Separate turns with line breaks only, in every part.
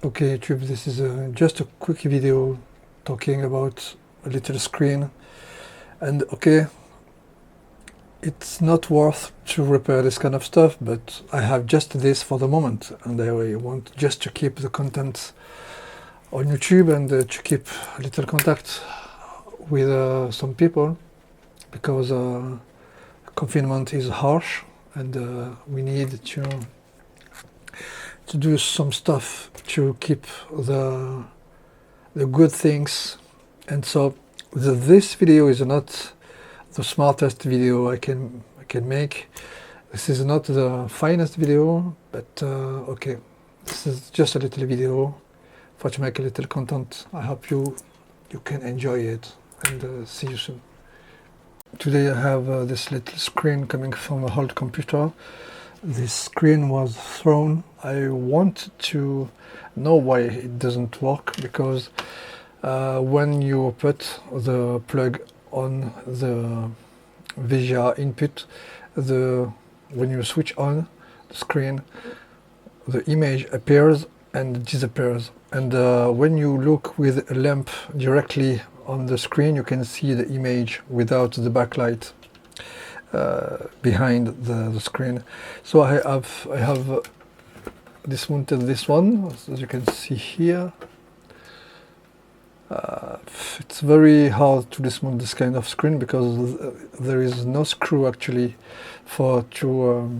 Okay, YouTube, this is just a quick video talking about a little screen. And okay, it's not worth to repair this kind of stuff, but I have just this for the moment, and I want just to keep the content on YouTube and to keep a little contact with some people, because confinement is harsh, and we need to do some stuff to keep the good things. And so this video is not the smartest video I can make. This is not the finest video, but okay, this is just a little video for to make a little content. I hope you can enjoy it, and see you soon. Today I have this little screen coming from a old computer. This screen was thrown. I want to know why it doesn't work, because when you put the plug on the VGA input, when you switch on the screen, the image appears and disappears. And when you look with a lamp directly on the screen, you can see the image without the backlight behind the screen. So I have dismounted this one, as you can see here. It's very hard to dismount this kind of screen, because there is no screw actually to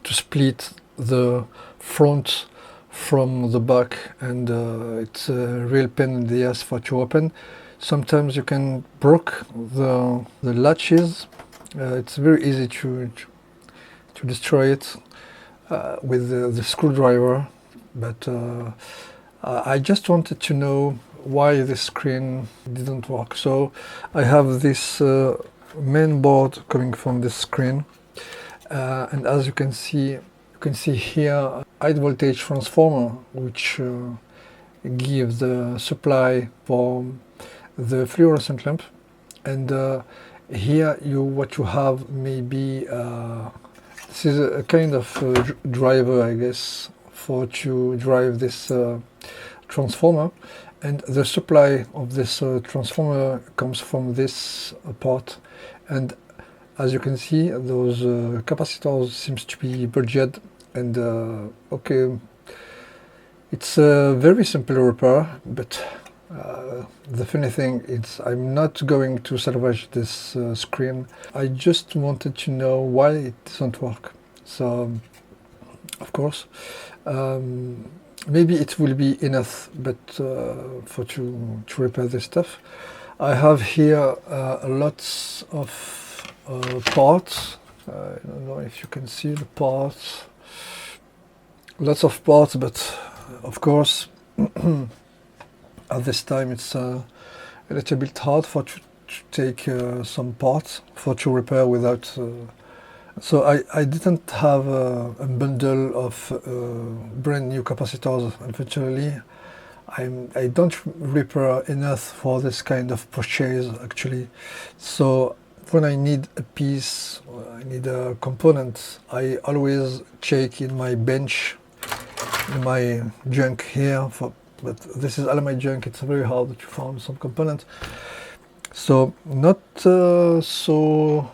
split the front from the back, and it's a real pain in the ass to open. Sometimes you can break the latches. It's very easy to destroy it with the screwdriver, but I just wanted to know why this screen didn't work. So I have this main board coming from this screen, and as you can see here, high voltage transformer, which gives the supply for the fluorescent lamp. And here what you have maybe this is a kind of driver, I guess, to drive this transformer. And the supply of this transformer comes from this part. And as you can see, those capacitors seems to be budget. And okay, it's a very simple repair, but the funny thing is I'm not going to salvage this screen. I just wanted to know why it doesn't work. So of course, maybe it will be enough, but to repair this stuff. I have here lots of parts. I don't know if you can see the parts. Lots of parts, but of course at this time it's a little bit hard to take some parts to repair without. So I didn't have a bundle of brand new capacitors, unfortunately. I don't repair enough for this kind of purchase actually. So when I need a piece, I need a component, I always check in my bench, in my junk here. But this is all my junk. It's very hard to find some component. So not so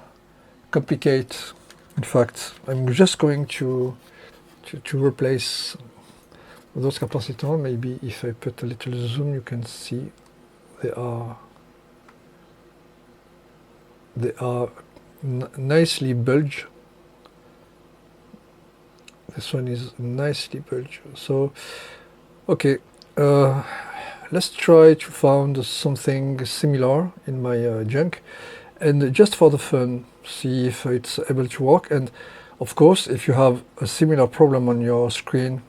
complicated. In fact, I'm just going to replace those capacitors. Maybe if I put a little zoom, you can see they are nicely bulged. This one is nicely bulged. So okay, let's try to find something similar in my junk, and just for the fun, see if it's able to work. And of course, if you have a similar problem on your screen,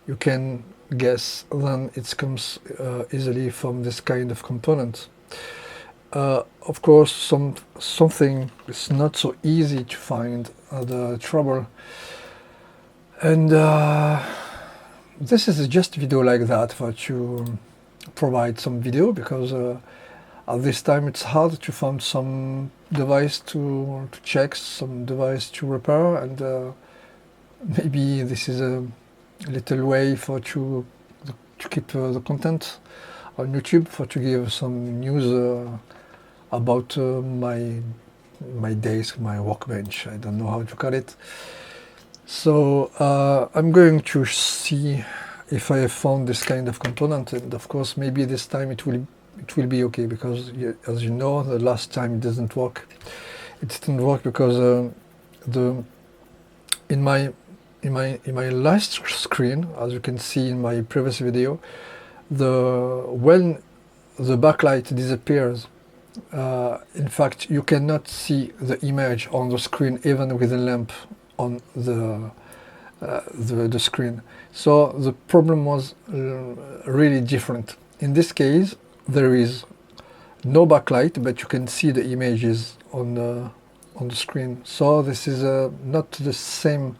you can guess then it comes easily from this kind of component. Of course, something is not so easy to find the trouble, and this is just a video like that to provide some video, because at this time it's hard to find some device to check, some device to repair, and maybe this is a little way to keep the content on YouTube, for to give some news about my days, my workbench. I don't know how to call it. So I'm going to see if I have found this kind of component, and of course maybe this time it will be okay, because as you know, the last time it didn't work. It didn't work because in my last screen, as you can see in my previous video, when the backlight disappears, in fact you cannot see the image on the screen even with a lamp on the screen. So the problem was really different. In this case there is no backlight, but you can see the images on the screen. So this is not the same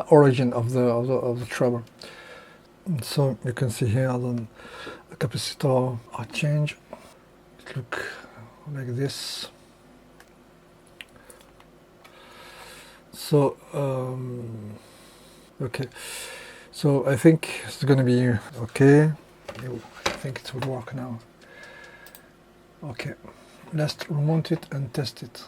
origin of the trouble. So you can see here the capacitor are changed. It looks like this. So okay, so I think it's gonna be okay. I think it would work now. Okay, let's remount it and test it.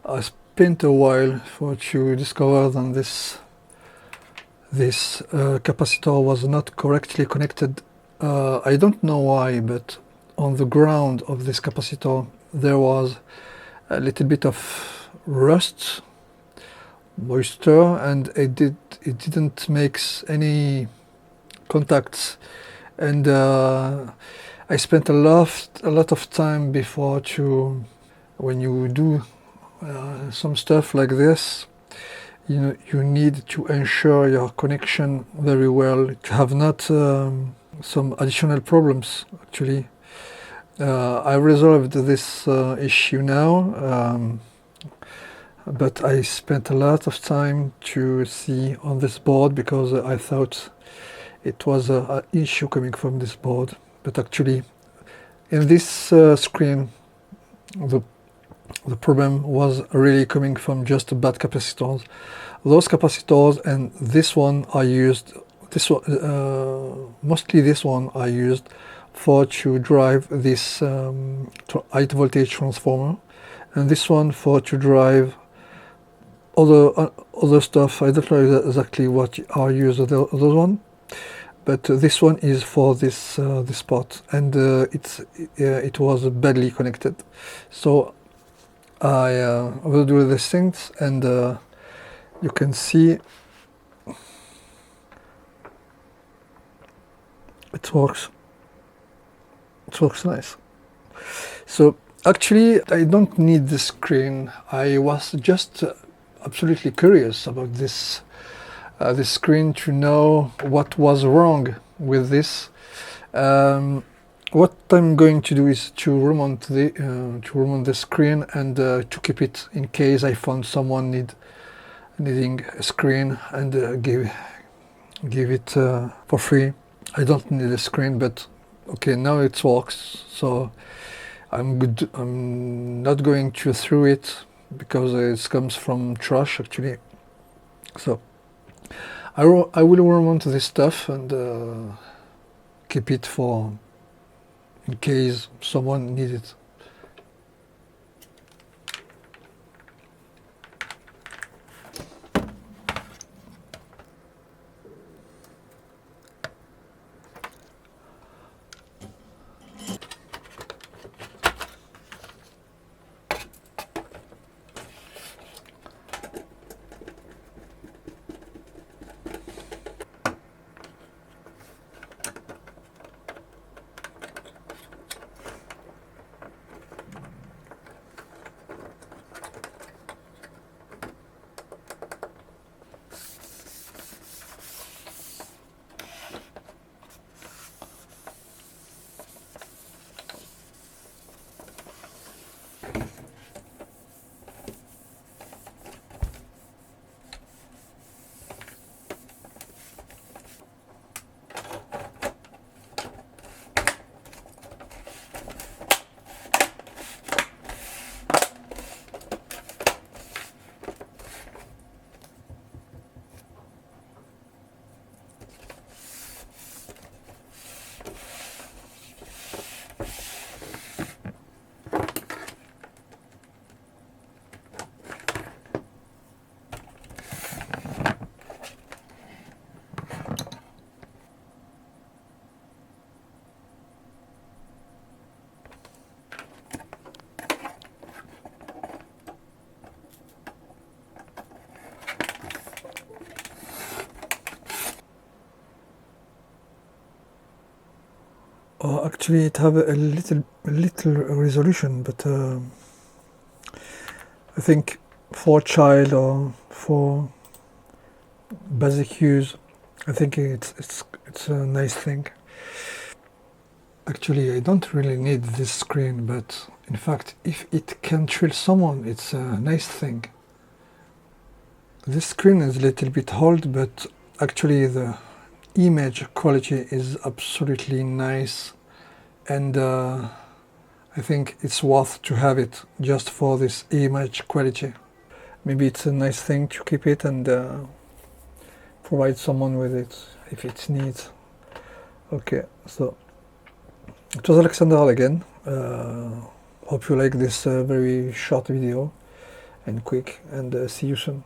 I spent a while to discover that this capacitor was not correctly connected. I don't know why, but on the ground of this capacitor there was a little bit of rust, moisture, and it didn't make any contacts. And I spent a lot of time before when you do some stuff like this, you need to ensure your connection very well, to have not some additional problems. Actually, I resolved this issue now, but I spent a lot of time to see on this board, because I thought it was an issue coming from this board. But actually, in this screen, the problem was really coming from just bad capacitors. Those capacitors and this one are used, mostly this one are used to drive this high voltage transformer, and this one to drive other stuff. I don't know exactly what are used those one, but this one is for this part, and it was badly connected. So I will do these things, and you can see it works. It works nice. So actually I don't need this screen. I was just absolutely curious about this screen, to know what was wrong with this. What I'm going to do is to remount the screen, and to keep it in case I found someone needing a screen, and give it for free. I don't need a screen, but okay, now it works, so I'm not going to throw it because it comes from trash actually. So I will remount this stuff and keep it for in case someone needs it. Actually, it have a little resolution, but I think for a child or for basic use, I think it's a nice thing. Actually, I don't really need this screen, but in fact, if it can thrill someone, it's a nice thing. This screen is a little bit old, but actually the image quality is absolutely nice, and I think it's worth to have it just for this image quality. Maybe it's a nice thing to keep it and provide someone with it if it needs. Okay, so it was Alexander again. Hope you like this very short video and quick, and see you soon.